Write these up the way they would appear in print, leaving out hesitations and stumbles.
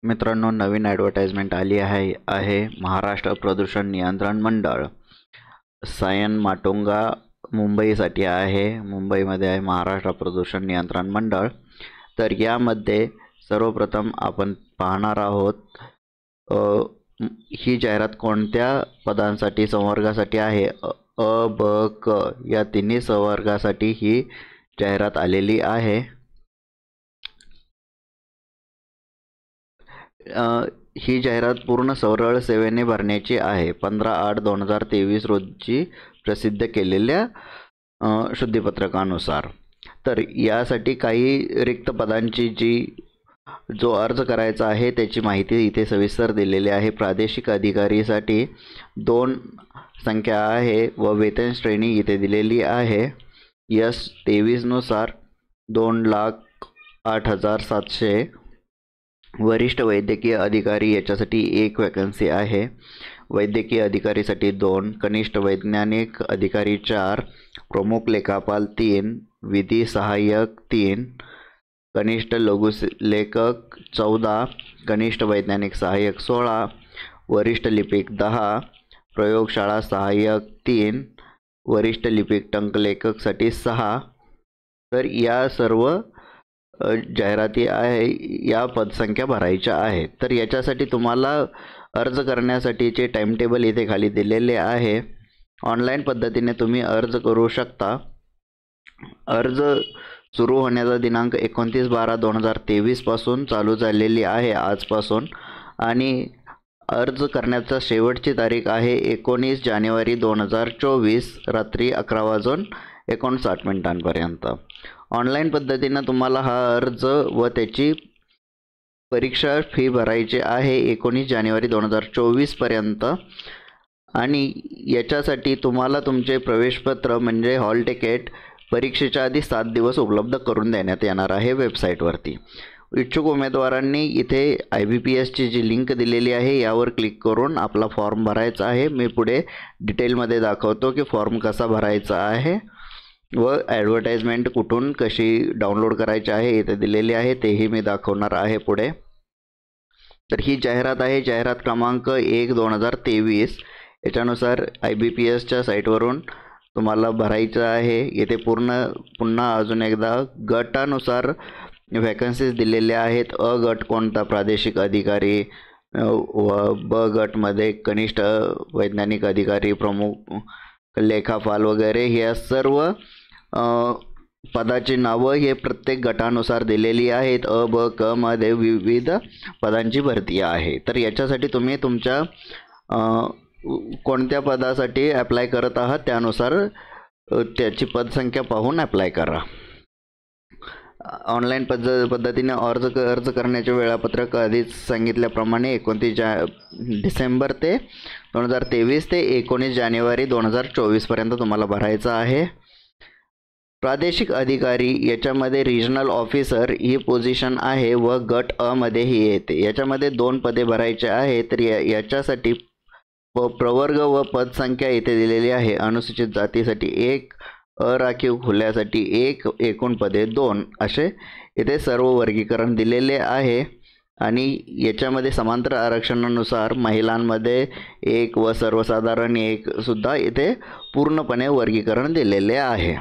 मित्रांनो, नवीन ॲडव्हर्टाइजमेंट आली आहे महाराष्ट्र प्रदूषण नियंत्रण मंडळ सायन माटुंगा मुंबईसाठी आहे. मुंबईमध्ये आहे महाराष्ट्र प्रदूषण नियंत्रण मंडळ. तर यामध्ये सर्वप्रथम आपण पाहणार आहोत ही जाहिरात कोणत्या पदांसाठी संवर्गासाठी आहे. अ, ब, क या तिन्ही संवर्गासाठी ही जाहिरात आलेली आहे. ही जाहिरात पूर्ण सरळ सेवेने भरण्याची आहे. 15/8/2023 रोजी प्रसिद्ध केलेल्या शुद्धीपत्रकानुसार. तर यासाठी काही रिक्त पदांची जो अर्ज करायचा आहे त्याची माहिती इथे सविस्तर दिलेली आहे. प्रादेशिक अधिकारीसाठी 2 संख्या आहे व वेतन श्रेणी इथे दिलेली आहे. यस 23 नुसार 2,08,700. वरिष्ठ वैद्यकीय अधिकारी याच्यासाठी 1 वॅकन्सी आहे. वैद्यकीय अधिकारीसाठी 2, कनिष्ठ वैज्ञानिक अधिकारी 4, प्रमुख लेखापाल 3, विधी सहाय्यक 3, कनिष्ठ लघुलेखक 14, कनिष्ठ वैज्ञानिक सहाय्यक 16, वरिष्ठ लिपिक 10, प्रयोगशाळा सहाय्यक 3, वरिष्ठ लिपिक टंकलेखकसाठी 6. तर या सर्व जाहिराती आहे, या पदसंख्या भरायच्या आहेत. तर याच्यासाठी तुम्हाला अर्ज करण्यासाठीचे टाईमटेबल इथे खाली दिलेले आहे. ऑनलाईन पद्धतीने तुम्ही अर्ज करू शकता. अर्ज सुरू होण्याचा दिनांक 29/12/2023 पासून चालू झालेली आहे, आजपासून. आणि अर्ज करण्याचा शेवटची तारीख आहे 19 जानेवारी 2024 रात्री 11:59 ऑनलाईन पद्धतीनं तुम्हाला हा अर्ज व त्याची परीक्षा फी भरायची आहे 19 जानेवारी 2024 पर्यंत. आणि याच्यासाठी तुम्हाला तुमचे प्रवेशपत्र म्हणजे हॉल तिकीट परीक्षेच्या आधी 7 दिवस उपलब्ध करून देण्यात येणार आहे वेबसाईटवरती. इच्छुक उमेदवारांनी इथे IBPSची जी लिंक दिलेली आहे यावर क्लिक करून आपला फॉर्म भरायचा आहे. मी पुढे डिटेलमध्ये दाखवतो की फॉर्म कसा भरायचा आहे व ॲडव्हर्टाइजमेंट कुठून कशी डाउनलोड करायची आहे इथे दिलेली आहे, तेही मी दाखवणार आहे पुढे. तर ही जाहिरात आहे, जाहिरात क्रमांक 1/2023. याच्यानुसार IBPSच्या साईटवरून तुम्हाला भरायचं आहे. येथे पुन्हा अजून एकदा गटानुसार वॅकन्सीज दिलेल्या आहेत. अ गट कोणता, प्रादेशिक अधिकारी, व ब गटमध्ये कनिष्ठ वैज्ञानिक अधिकारी, प्रमुख लेखापाल वगैरे ह्या सर्व पदाची नावं हे प्रत्येक गटानुसार दिलेली आहेत. अ ब क मध्ये विविध पदांची भरती आहे. तर याच्यासाठी तुम्ही तुमच्या कोणत्या पदासाठी ॲप्लाय करत आहात त्यानुसार त्याची पदसंख्या पाहून ॲप्लाय करा. ऑनलाईन पद्धतीने अर्ज करण्याचे वेळापत्रक आधीच सांगितल्याप्रमाणे 29 डिसेंबर ते 2023 ते 19 जानेवारी 2024 पर्यंत तुम्हाला भरायचं आहे. प्रादेशिक अधिकारी याच्यामध्ये रिजनल ऑफिसर ही पोझिशन आहे व गट अ मध्ये ही येते. याच्यामध्ये 2 पदे भरायचे आहे. तर याच्यासाठी प्रवर्ग व पदसंख्या इथे दिलेली आहे. अनुसूचित जातीसाठी 1, अराखीव खुल्यासाठी 1, एकूण पदे 2 असे इथे सर्व वर्गीकरण दिलेले आहे. आणि याच्यामध्ये समांतर आरक्षणानुसार महिलांमध्ये 1 व सर्वसाधारण 1 सुद्धा इथे पूर्णपणे वर्गीकरण दिलेले आहे.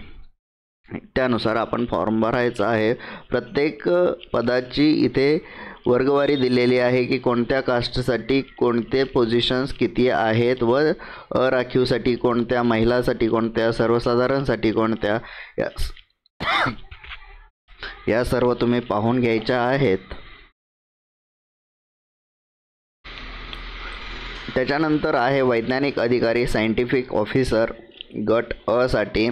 त्यानुसार आपण फॉर्म भरायचा आहे. प्रत्येक पदाची इथे वर्गवारी दिलेली आहे की कोणत्या कास्टसाठी कोणते पोझिशन्स किती आहेत व अराखीवसाठी कोणत्या, महिलांसाठी कोणत्या, सर्वसाधारणसाठी कोणत्या, या सर्व तुम्ही पाहून घ्यायच्या आहेत. त्याच्यानंतर आहे वैज्ञानिक अधिकारी सायंटिफिक ऑफिसर गट अ साठी.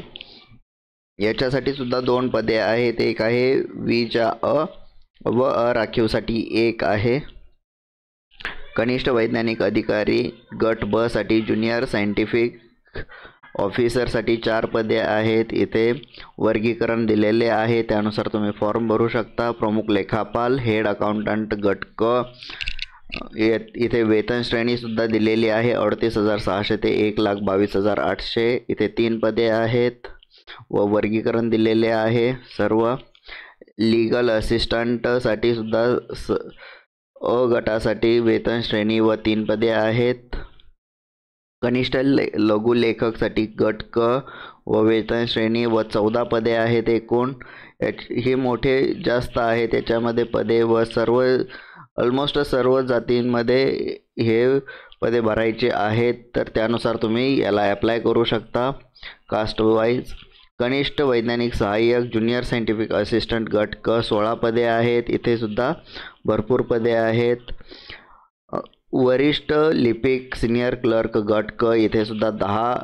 याच्यासाठी सुद्धा 2 पदे आहेत. एक आहे विजा अ व अराखीवसाठी 1 आहे. कनिष्ठ वैज्ञानिक अधिकारी गट ब साठी ज्युनियर सायंटिफिक ऑफिसरसाठी 4 पदे आहेत. इथे वर्गीकरण दिलेले आहे, त्यानुसार तुम्ही फॉर्म भरू शकता. प्रमुख लेखापाल हेड अकाउंटंट गट क. इथे वेतन श्रेणीसुद्धा दिलेली आहे 38,600 ते 1,22,800. इथे 3 पदे आहेत व वर्गीकरण दिलेले आहे सर्व. लीगल असिस्टंटसाठी सुद्धा अ गटासाठी वेतन श्रेणी व 3 पदे आहेत. कनिष्ठ लघु लेखकसाठी गट क व वेतन श्रेणी व 14 पदे आहेत एकूण. हे मोठे जास्त आहे त्याच्यामध्ये पदे व सर्व ऑलमोस्ट सर्व जातींमध्ये हे पदे भरायचे आहेत, तर त्यानुसार तुम्ही याला अप्लाय करू शकता कास्ट वाईज. कनिष्ठ वैज्ञानिक सहाय्यक ज्युनियर सायंटिफिक असिस्टंट गट क 16 पदे आहेत. इथे सुद्धा भरपूर पदे आहेत. वरिष्ठ लिपिक सिनियर क्लर्क गट क इथे सुद्धा 10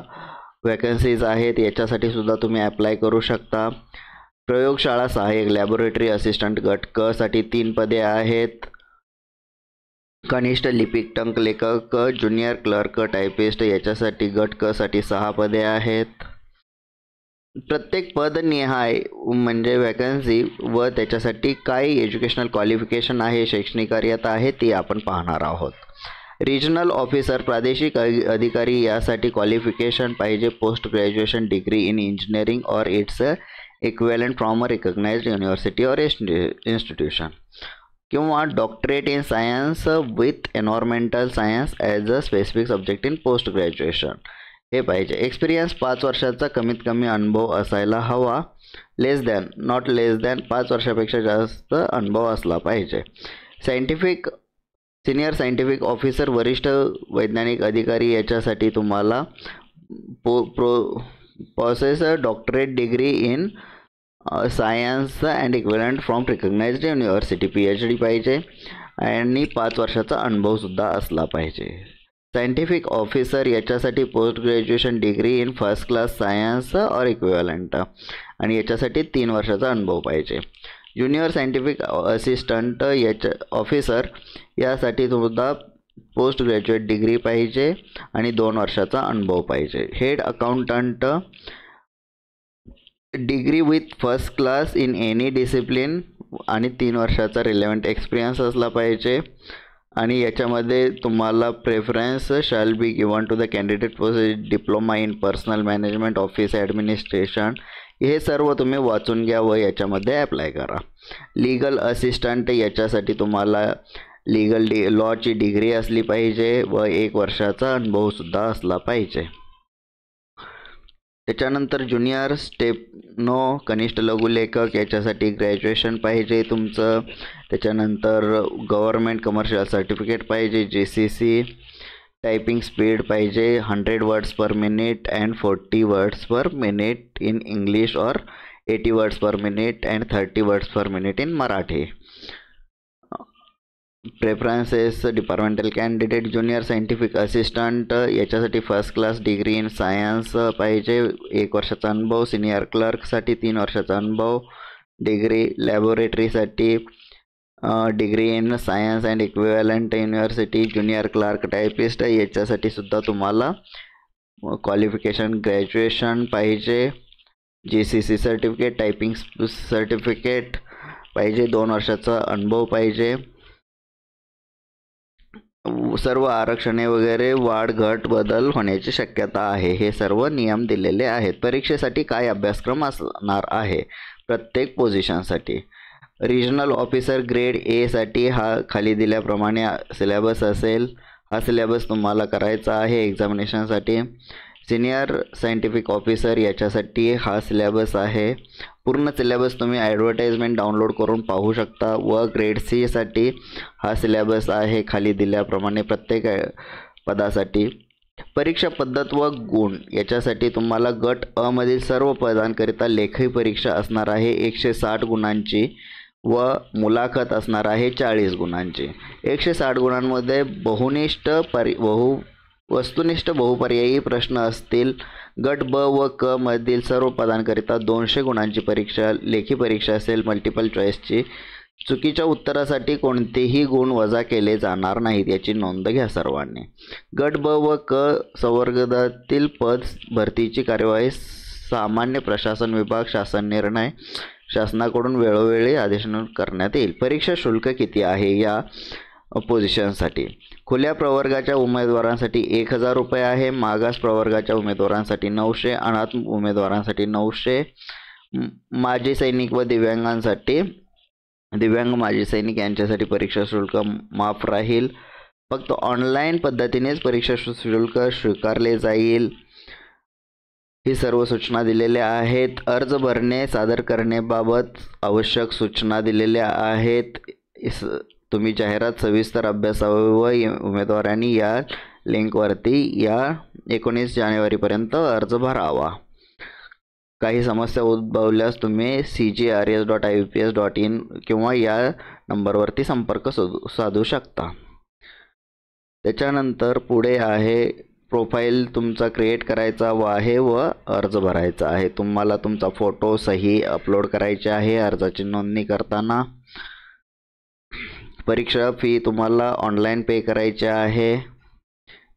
वॅकन्सीज आहेत. याच्यासाठी सुद्धा तुम्ही अप्लाय करू शकता. प्रयोगशाळा सहाय्यक लॅबोरेटरी असिस्टंट गट क साठी 3 पदे आहेत. कनिष्ठ लिपिक टंक लेखक ज्युनियर क्लर्क टायपिस्ट याच्यासाठी गट क साठी 6 पदे आहेत. प्रत्येक पद निहाय म्हणजे वॅकन्सी व त्याच्यासाठी काय एज्युकेशनल क्वालिफिकेशन आहे, शैक्षणिक कार्यात आहे, ती आपण पाहणार आहोत. रिजनल ऑफिसर प्रादेशिक अधिकारी यासाठी क्वालिफिकेशन पाहिजे post graduation degree in engineering or its equivalent from a recognised university or institution किंवा doctorate in science with environmental science as a specific subject in post graduation हे पाहिजे. एक्सपिरियन्स 5 वर्षाचा कमीत कमी अनुभव असायला हवा. नॉट लेस दॅन 5 वर्षापेक्षा जास्त अनुभव असला पाहिजे. सिनियर सायंटिफिक ऑफिसर वरिष्ठ वैज्ञानिक अधिकारी याच्यासाठी तुम्हाला possess doctorate degree in science and equivalent from recognised university PhD पाहिजे आणि 5 वर्षाचा अनुभवसुद्धा असला पाहिजे. सायंटिफिक ऑफिसर याच्यासाठी post graduation degree in first class science और इक्विवलेंट आणि याच्यासाठी 3 वर्षाचा अनुभव पाहिजे. ज्युनियर सायंटिफिक असिस्टंट ऑफिसर यासाठी सुद्धा पोस्ट ग्रॅज्युएट डिग्री पाहिजे आणि 2 वर्षाचा अनुभव पाहिजे. Head accountant degree with first class in any discipline आणि 3 वर्षाचा रिलेव्हंट एक्सपिरियन्स असला पाहिजे. आणि याच्यामध्ये तुम्हाला preference shall be given to the candidate for diploma in personal management office administration. हे सर्व तुम्ही वाचून घ्या व याच्यामध्ये अप्लाय करा. लीगल असिस्टंट याच्यासाठी तुम्हाला लॉची डिग्री असली पाहिजे व 1 वर्षाचा अनुभवसुद्धा असला पाहिजे. त्याच्यानंतर ज्युनियर स्टेपनो कनिष्ठ लघुलेखक याच्यासाठी ग्रॅज्युएशन पाहिजे तुमचं. त्याच्यानंतर गव्हर्मेंट कमर्शियल सर्टिफिकेट पाहिजे GCC. टायपिंग स्पीड पाहिजे 100 words per minute and 40 words per minute in English or 80 words per minute and 30 words per minute in Marathi. Preferences departmental candidate junior scientific assistant याच्यासाठी first class degree in science पाहिजे 1 वर्षाचा अनुभव. Senior क्लर्कसाठी 3 वर्षाचा अनुभव. Degree लॅबोरेटरीसाठी degree in science and equivalent university. Junior clerk typist याच्यासाठी सुद्धा तुम्हाला क्वालिफिकेशन ग्रॅज्युएशन पाहिजे. GCC सर्टिफिकेट टायपिंग सर्टिफिकेट पाहिजे. 2 वर्षाचा अनुभव पाहिजे. सर्व आरक्षणे वगैरे वाढ घट बदल होण्याची शक्यता आहे. हे सर्व नियम दिलेले आहेत. परीक्षेसाठी काय अभ्यासक्रम असणार आहे प्रत्येक पोझिशनसाठी. रिजनल ऑफिसर ग्रेड A साठी हा खाली दिल्याप्रमाणे सिलेबस असेल. हा सिलेबस तुम्हाला करायचा आहे एक्झामिनेशनसाठी. सिनियर सायंटिफिक ऑफिसर याच्यासाठी हा सिलेबस आहे. पूर्ण सिलेबस तुम्ही ॲडव्हर्टाइजमेंट डाउनलोड करून पाहू शकता. व ग्रेड C साठी हा सिलेबस आहे खाली दिल्याप्रमाणे प्रत्येक पदासाठी. परीक्षा पद्धत व गुण याच्यासाठी तुम्हाला गट अ मधील सर्व पदांकरिता लेखी परीक्षा असणार आहे 160 गुणांची व मुलाखत असणार आहे 40 गुणांची. 160 गुणांमध्ये वस्तुनिष्ठ बहुपर्यायी प्रश्न असतील. गट ब व क मधील सर्व पदांकरिता 200 गुणांची परीक्षा लेखी परीक्षा असेल मल्टिपल चॉईसची. चुकीच्या उत्तरासाठी कोणतेही गुण वजा केले जाणार नाहीत याची नोंद घ्या सर्वांनी. गट ब व क संवर्गातील पद भरतीची कार्यवाही सामान्य प्रशासन विभाग शासन निर्णय शासनाकडून वेळोवेळी आदेशानुसार करण्यात येईल. परीक्षा शुल्क किती आहे या पोझिशनसाठी. खुल्या प्रवर्गाच्या उमेदवारांसाठी 1000 रुपये आहे. मागास प्रवर्गाच्या उमेदवारांसाठी 900. अनाथ उमेदवारांसाठी 900. माजी सैनिक व दिव्यांगांसाठी दिव्यांग माजी सैनिक यांच्यासाठी परीक्षा शुल्क माफ राहील. फक्त ऑनलाईन पद्धतीनेच परीक्षा शुल्क स्वीकारले जाईल. ही सर्व सूचना दिलेल्या आहेत. अर्ज भरणे सादर करण्याबाबत आवश्यक सूचना दिलेल्या आहेत. तुम्ही जाहिरात सविस्तर अभ्यासावे व उमेदवारांनी या लिंकवरती या 19 जानेवारीपर्यंत अर्ज भरावा. काही समस्या उद्भवल्यास तुम्ही cgrs.ipps.in किंवा या नंबरवरती संपर्क साधू शकता. त्याच्यानंतर पुढे आहे प्रोफाईल तुमचा क्रिएट करायचा आहे व अर्ज भरायचा आहे. तुम्हाला तुमचा फोटो सही अपलोड करायची आहे अर्जाची नोंदणी करताना. परीक्षा फी तुम्हाला ऑनलाईन पे करायची आहे.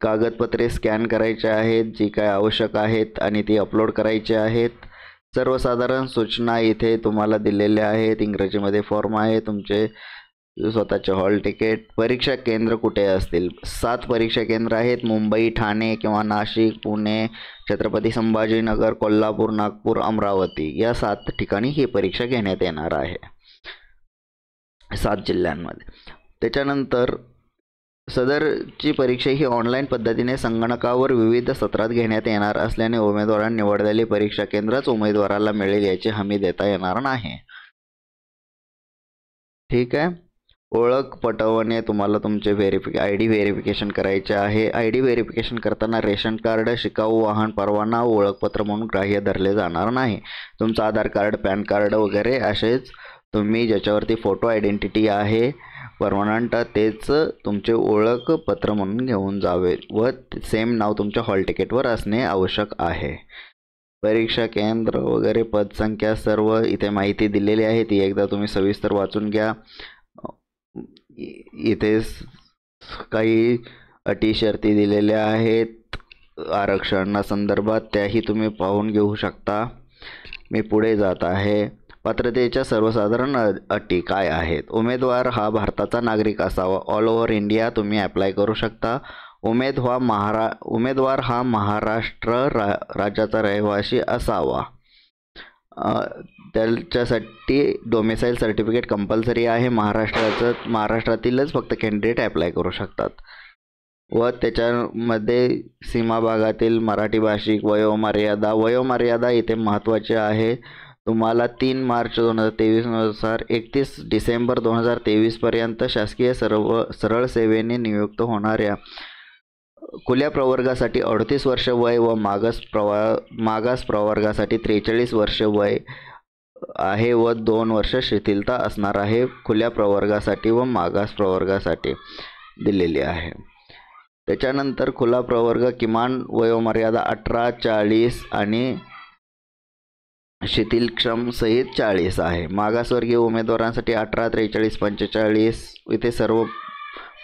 कागदपत्रे स्कॅन करायचे आहेत जी काय आवश्यक आहेत आणि ती अपलोड करायची आहेत. सर्वसाधारण सूचना इथे तुम्हाला दिलेल्या आहेत. इंग्रजीमध्ये फॉर्म आहे. तुमचे स्वतःचे हॉल तिकीट. परीक्षा केंद्र कुठे असतील? 7 परीक्षा केंद्र आहेत. मुंबई, ठाणे किंवा नाशिक, पुणे, छत्रपती संभाजीनगर, कोल्हापूर, नागपूर, अमरावती या 7 ठिकाणी ही परीक्षा घेण्यात येणार आहे, 7 जिल्ह्यांमध्ये. त्याच्यानंतर सदरची परीक्षा ही ऑनलाईन पद्धतीने संगणकावर विविध सत्रात घेण्यात येणार असल्याने उमेदवारांनी निवडलेली परीक्षा केंद्रच उमेदवाराला मिळेल याची हमी देता येणार नाही. ठीक आहे. ओळख पटवणे तुम्हाला तुमचे ID व्हेरिफिकेशन करायचे आहे. ID व्हेरिफिकेशन करताना रेशन कार्ड, शिकाऊ वाहन परवाना, ओळखपत्र म्हणून ग्राह्य धरले जाणार नाही. तुमचं आधार कार्ड, पॅन कार्ड वगैरे असेच तुम्ही ज्याच्यावरती फोटो आयडेंटिटी आहे परमनंट तेच तुमचे ओळखपत्र म्हणून घेऊन जावे व सेम नाव तुमच्या हॉल तिकीटवर असणे आवश्यक आहे. परीक्षा केंद्र वगैरे पदसंख्या सर्व इथे माहिती दिलेली आहे. ती एकदा तुम्ही सविस्तर वाचून घ्या. इथे काही अटी शर्ती दिलेल्या आहेत आरक्षणासंदर्भात, त्याही तुम्ही पाहून घेऊ शकता. मी पुढे जात आहे. पात्रतेच्या सर्वसाधारण अटी काय आहेत? उमेदवार हा भारताचा नागरिक असावा. ऑल ओव्हर इंडिया तुम्ही अप्लाय करू शकता. उमेदवार हा महाराष्ट्र राज्याचा रहिवासी असावा. त्याच्यासाठी डोमिसाईल सर्टिफिकेट कंपल्सरी आहे. महाराष्ट्रातीलच फक्त कॅन्डिडेट अप्लाय करू शकतात. व त्याच्यामध्ये सीमा भागातील मराठी भाषिक. वयोमर्यादा इथे महत्त्वाची आहे. तुम्हाला 3 मार्च 2023 नुसार 31 डिसेंबर 2023 पर्यंत शासकीय सरळ सेवेने नियुक्त होणाऱ्या खुल्या प्रवर्गासाठी 38 वर्ष वय व मागास प्रवर्गासाठी 43 वर्ष वय आहे व 2 वर्ष शिथिलता असणार आहे. खुल्या प्रवर्गासाठी व मागास प्रवर्गासाठी दिलेली आहे. त्याच्यानंतर खुला प्रवर्ग किमान वयोमर्यादा 18, 40 आणि शिथिलक्षम सहित 40 आहे. मागासवर्गीय उमेदवारांसाठी 18, 43, 45 इथे सर्व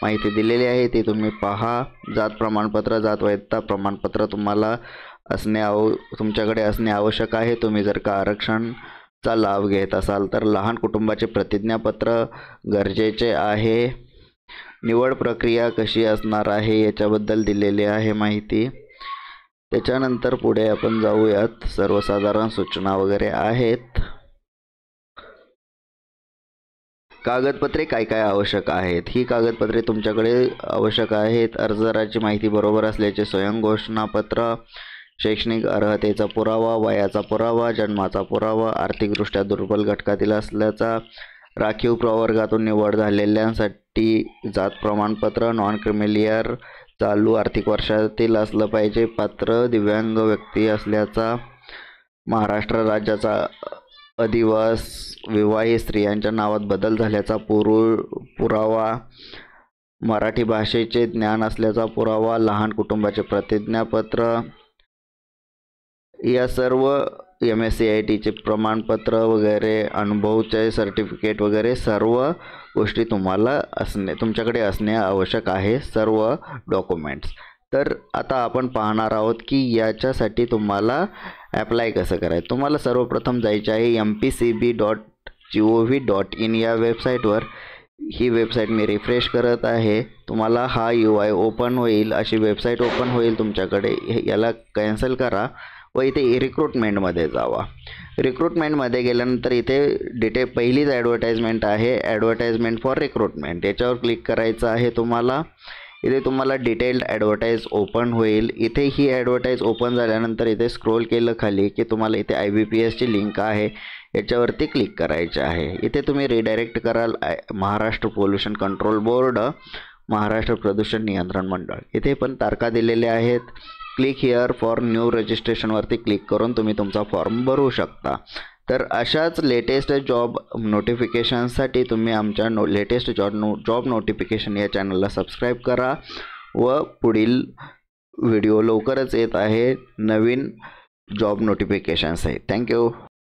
माहिती दिलेली आहे, ती तुम्ही पहा. जात प्रमाणपत्र, जात वैधता प्रमाणपत्र तुम्हाला तुमच्याकडे असणे आवश्यक आहे. तुम्ही जर का आरक्षणचा लाभ घेत असाल तर लहान कुटुंबाचे प्रतिज्ञापत्र गरजेचे आहे. निवड प्रक्रिया कशी असणार आहे याच्याबद्दल दिलेली आहे माहिती. त्याच्यानंतर पुढे आपण जाऊयात. सर्वसाधारण सूचना वगैरे आहेत. कागदपत्रे काय काय आवश्यक आहेत? ही कागदपत्रे तुमच्याकडे आवश्यक आहेत. अर्जदाराची माहिती बरोबर असल्याचे स्वयंघोषणापत्र, शैक्षणिक अर्हतेचा पुरावा, वयाचा पुरावा, जन्माचा पुरावा, आर्थिकदृष्ट्या दुर्बल घटकातील असल्याचा, राखीव प्रवर्गातून निवड झालेल्यांसाठी जात प्रमाणपत्र, नॉन क्रिमिलियर चालू आर्थिक वर्षातील असलं पाहिजे, पात्र दिव्यांग व्यक्ती असल्याचा, महाराष्ट्र राज्याचा अधिवास, विवाहित स्त्रियांच्या नावात बदल झाल्याचा पुरावा, मराठी भाषेचे ज्ञान असल्याचा पुरावा, लहान कुटुंबाचे प्रतिज्ञापत्र, या सर्व MSCITचे प्रमाणपत्र वगैरे, अनुभवचे सर्टिफिकेट वगैरे सर्व गोष्टी तुमच्याकडे असणे आवश्यक आहे, सर्व डॉक्युमेंट्स. तर आता आपण पाहणार आहोत की याच्यासाठी तुम्हाला अप्लाय कसं करायचं. तुम्हाला सर्वप्रथम जायचे आहे mpcb.gov.in या वेबसाईटवर. ही वेबसाईट मी रिफ्रेश करत आहे. तुम्हाला हा UI ओपन होईल, अशी वेबसाईट ओपन होईल तुमच्याकडे. याला कॅन्सल करा व इथे रिक्रुटमेंटमध्ये जावा. रिक्रुटमेंटमध्ये गेल्यानंतर इथे पहिलीच ॲडव्हर्टाइजमेंट आहे, ॲडव्हर्टाइजमेंट फॉर रिक्रुटमेंट. याच्यावर क्लिक करायचं आहे तुम्हाला. इथे तुम्हाला डिटेल्ड ॲडव्हर्टाईज ओपन होईल. इथे ही ॲडव्हर्टाईज ओपन झाल्यानंतर इथे स्क्रोल केलं खाली की तुम्हाला इथे IBPSची लिंक आहे, याच्यावरती क्लिक करायचे आहे. इथे तुम्ही रिडायरेक्ट कराल Maharashtra pollution control board, Maharashtra प्रदूषण नियंत्रण मंडळ. इथे पण तारखा दिलेल्या आहेत. क्लिक हिअर फॉर न्यू रजिस्ट्रेशनवरती क्लिक करून तुम्ही तुमचा फॉर्म भरू शकता. तर अशाच लेटेस्ट जॉब नोटिफिकेशनसाठी तुम्ही आमच्या लेटेस्ट जॉब नोटिफिकेशन या चॅनलला सबस्क्राईब करा व पुढील व्हिडिओ लवकरच येत आहे नवीन जॉब नोटिफिकेशन्स आहे. थँक्यू.